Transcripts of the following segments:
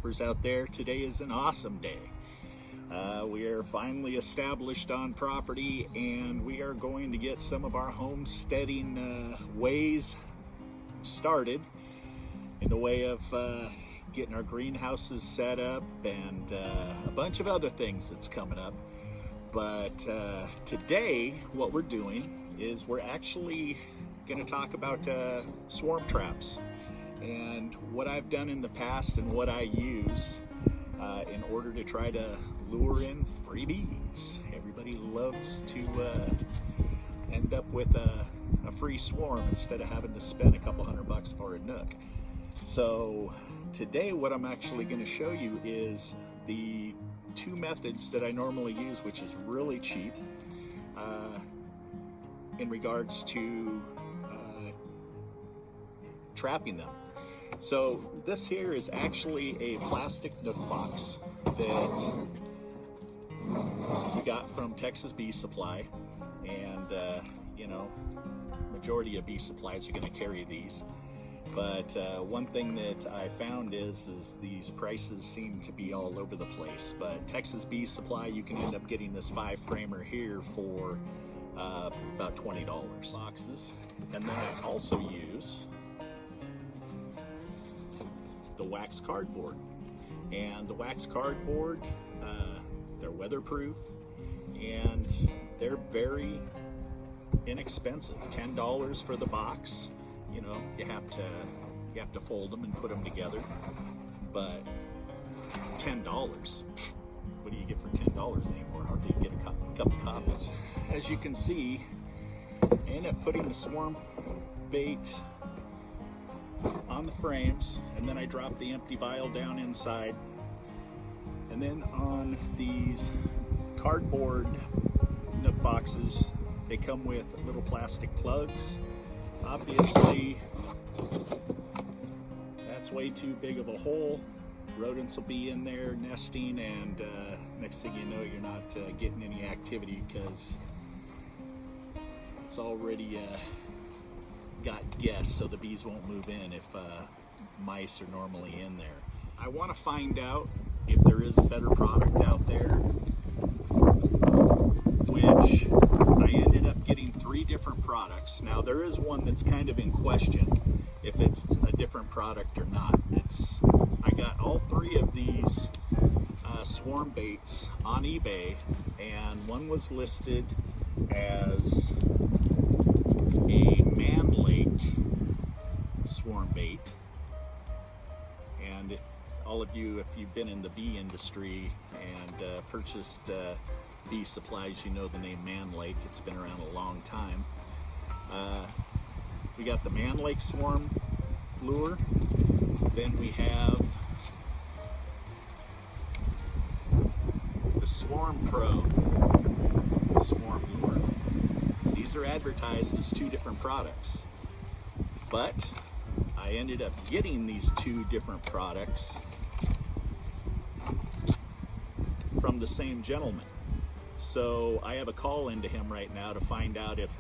trappers out there. Today is an awesome day. We are finally established on property, and we are going to get some of our homesteading ways started in the way of getting our greenhouses set up and a bunch of other things that's coming up. But today what we're doing is we're actually going to talk about swarm traps and what I've done in the past and what I use in order to try to lure in freebies. Everybody loves to end up with a free swarm instead of having to spend a couple $100 for a nook. So today what I'm actually going to show you is the two methods that I normally use, which is really cheap in regards to trapping them. So this here is actually a plastic nook box that we got from Texas Bee Supply, and you know, majority of bee supplies are going to carry these. But one thing that I found is these prices seem to be all over the place. But Texas Bee Supply, you can end up getting this 5-framer here for about $20 boxes. And then I also use the wax cardboard. And the wax cardboard, they're weatherproof and they're very inexpensive. $10 for the box. You know, you have to fold them and put them together, but $10, what do you get for $10 anymore? Hardly get a cup of coffee. As you can see, I end up putting the swarm bait on the frames, and then I drop the empty vial down inside, and then on these cardboard nook boxes, they come with little plastic plugs. Obviously, that's way too big of a hole. Rodents will be in there nesting, and next thing you know, you're not getting any activity because it's already got guests, so the bees won't move in if mice are normally in there. I want to find out if there is a better product out there, which I ended up getting 3 different products. Now there is one that's kind of in question if it's a different product or not. I got all 3 of these swarm baits on eBay, and one was listed as a Man Lake swarm bait. And all of you, if you've been in the bee industry and purchased bee supplies, you know the name Man Lake. It's been around a long time. We got the Man Lake swarm lure. Then we have the Swarm Pro swarm lure. These are advertised as 2 different products, but I ended up getting these 2 different products from the same gentleman. So I have a call into him right now to find out if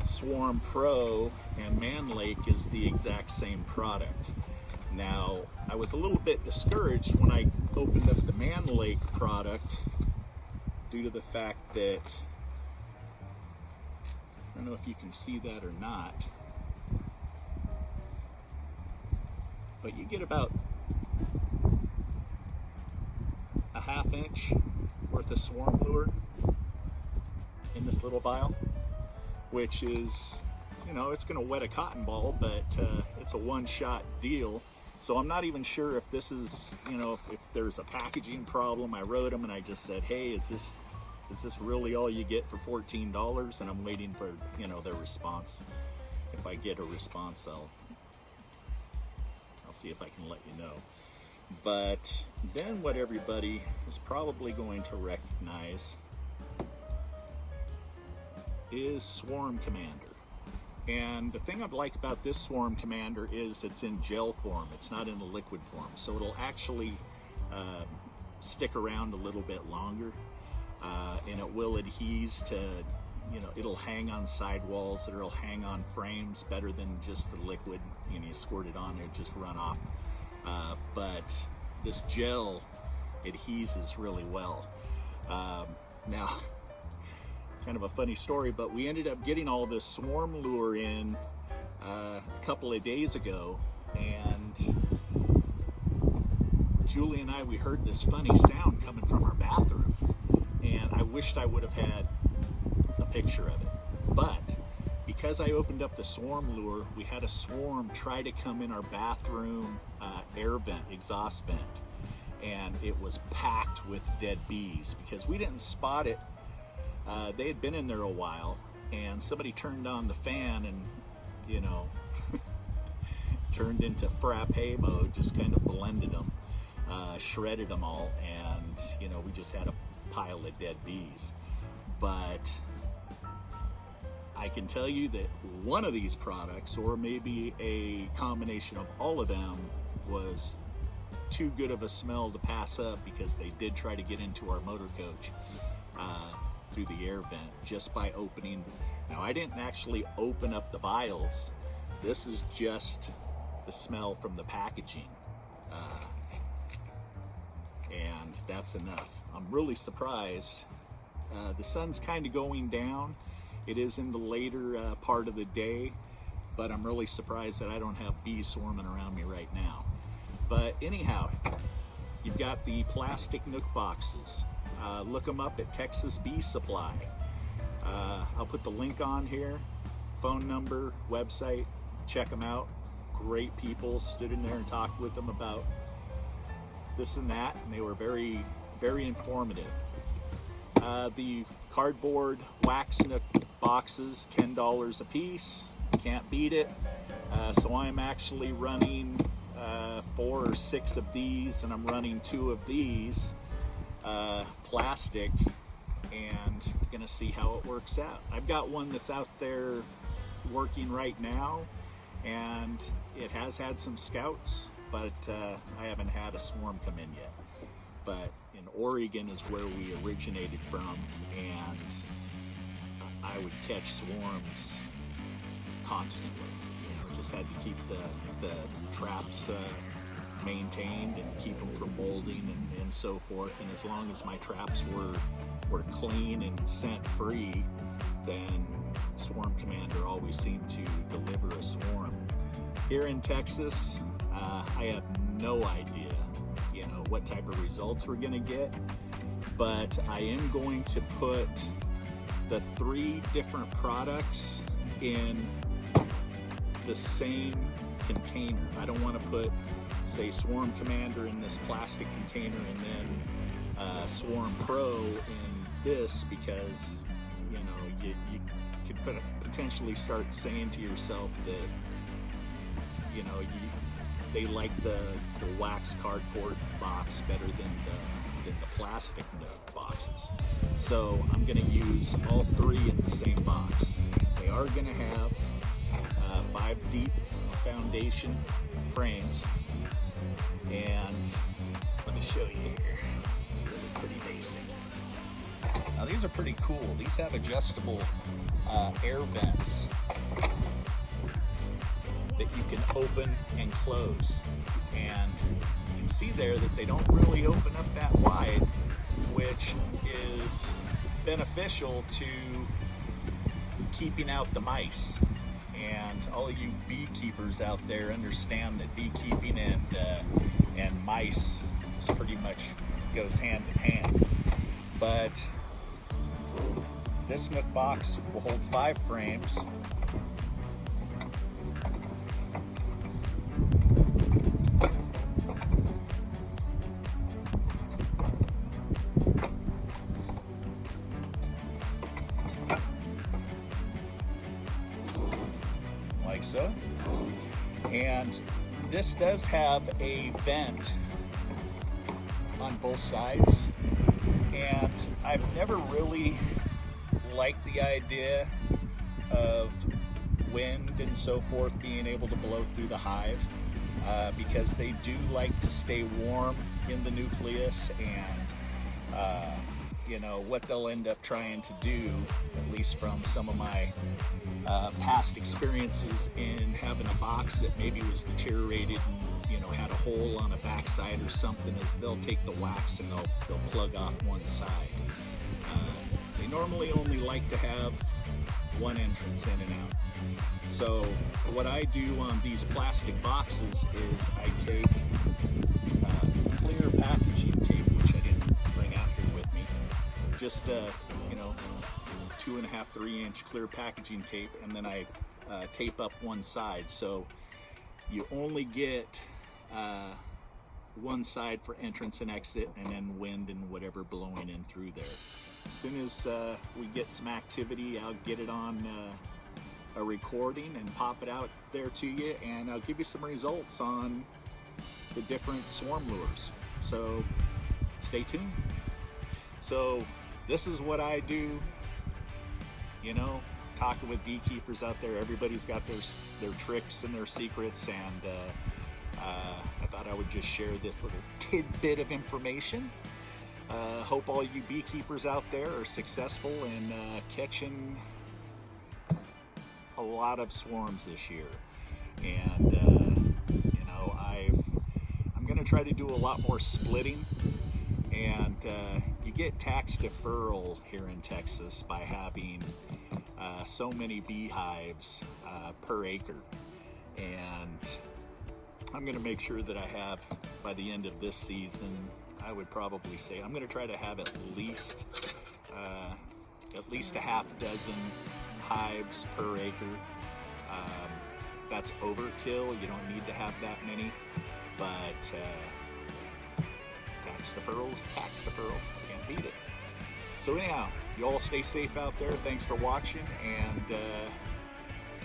Swarm Pro and Man Lake is the exact same product. Now, I was a little bit discouraged when I opened up the Man Lake product due to the fact that, I don't know if you can see that or not, but you get about a ½ inch worth of swarm lure in this little vial, which is, you know, it's going to wet a cotton ball, but it's a one-shot deal. So I'm not even sure if this is, you know, if there's a packaging problem. I wrote them and I just said, hey, is this really all you get for $14? And I'm waiting for, you know, their response. If I get a response, I'll see if I can let you know. But then what everybody is probably going to recognize is Swarm Commander. And the thing I like about this Swarm Commander is it's in gel form. It's not in a liquid form. So it'll actually stick around a little bit longer. And it will adhere to, you know, it'll hang on sidewalls, it'll hang on frames better than just the liquid. You know, you squirt it on, it just run off. But this gel adheses really well. Now, kind of a funny story, but we ended up getting all this swarm lure in a couple of days ago, and Julie and I, we heard this funny sound coming from our bathroom, and I wished I would have had a picture of it. But because I opened up the swarm lure, we had a swarm try to come in our bathroom air vent, exhaust vent, and it was packed with dead bees because we didn't spot it. They had been in there a while, and somebody turned on the fan and, you know, turned into frappe mode, just kind of blended them, shredded them all, and, you know, we just had a pile of dead bees. But I can tell you that one of these products, or maybe a combination of all of them, was too good of a smell to pass up, because they did try to get into our motor coach through the air vent just by opening. Now, I didn't actually open up the vials. This is just the smell from the packaging, and that's enough. I'm really surprised. The sun's kind of going down. It is in the later part of the day, but I'm really surprised that I don't have bees swarming around me right now. But anyhow, you've got the plastic Nook boxes. Look them up at Texas Bee Supply. I'll put the link on here, phone number, website, check them out. Great people. Stood in there and talked with them about this and that, and they were very, very informative. The cardboard wax Nook boxes, $10 a piece. Can't beat it. So I'm actually running 4 or 6 of these, and I'm running 2 of these plastic, and gonna see how it works out. I've got one that's out there working right now, and it has had some scouts, but I haven't had a swarm come in yet. But in Oregon is where we originated from, and I would catch swarms constantly. You know, just had to keep the traps maintained and keep them from molding and so forth. And as long as my traps were clean and scent free, then Swarm Commander always seemed to deliver a swarm. Here in Texas, I have no idea, you know, what type of results we're gonna get, but I am going to put the 3 different products in the same container. I don't want to put, say, Swarm Commander in this plastic container and then Swarm Pro in this, because, you know, you could potentially start saying to yourself that, you know, they like the wax cardboard box better than the plastic Nook boxes. So I'm going to use all 3 in the same box. They are going to have 5 deep foundation frames, and let me show you here. It's really pretty basic. Now these are pretty cool. These have adjustable air vents that you can open and close, and you can see there that they don't really open up that wide, which is beneficial to keeping out the mice. And all of you beekeepers out there understand that beekeeping and mice pretty much goes hand in hand. But this Nook box will hold 5 frames. Like so. And this does have a vent on both sides, and I've never really liked the idea of wind and so forth being able to blow through the hive, because they do like to stay warm in the nucleus, and you know what they'll end up trying to do, at least from some of my past experiences in having a box that maybe was deteriorated and, you know, had a hole on a backside or something, is they'll take the wax and they'll plug off one side. They normally only like to have one entrance in and out. So what I do on these plastic boxes is I take clear packaging tape, which I didn't bring out here with me, just 2.5, 3-inch clear packaging tape, and then I tape up one side, so you only get one side for entrance and exit, and then wind and whatever blowing in through there. As soon as we get some activity, I'll get it on a recording and pop it out there to you, and I'll give you some results on the different swarm lures. So stay tuned. So this is what I do, talking with beekeepers out there. Everybody's got their tricks and their secrets, and I thought I would just share this little tidbit of information. Hope all you beekeepers out there are successful in catching a lot of swarms this year. And I'm going to try to do a lot more splitting, and you get tax deferral here in Texas by having so many beehives per acre, and I'm going to make sure that I have, by the end of this season, I would probably say I'm going to try to have at least a half dozen hives per acre. That's overkill. You don't need to have that many, but tax deferral. Can't beat it. So anyhow, you all stay safe out there. Thanks for watching, and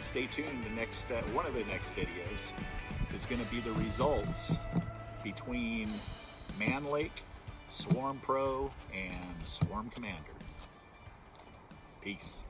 stay tuned. The next one of the next videos is going to be the results between Man Lake, Swarm Pro, and Swarm Commander. Peace.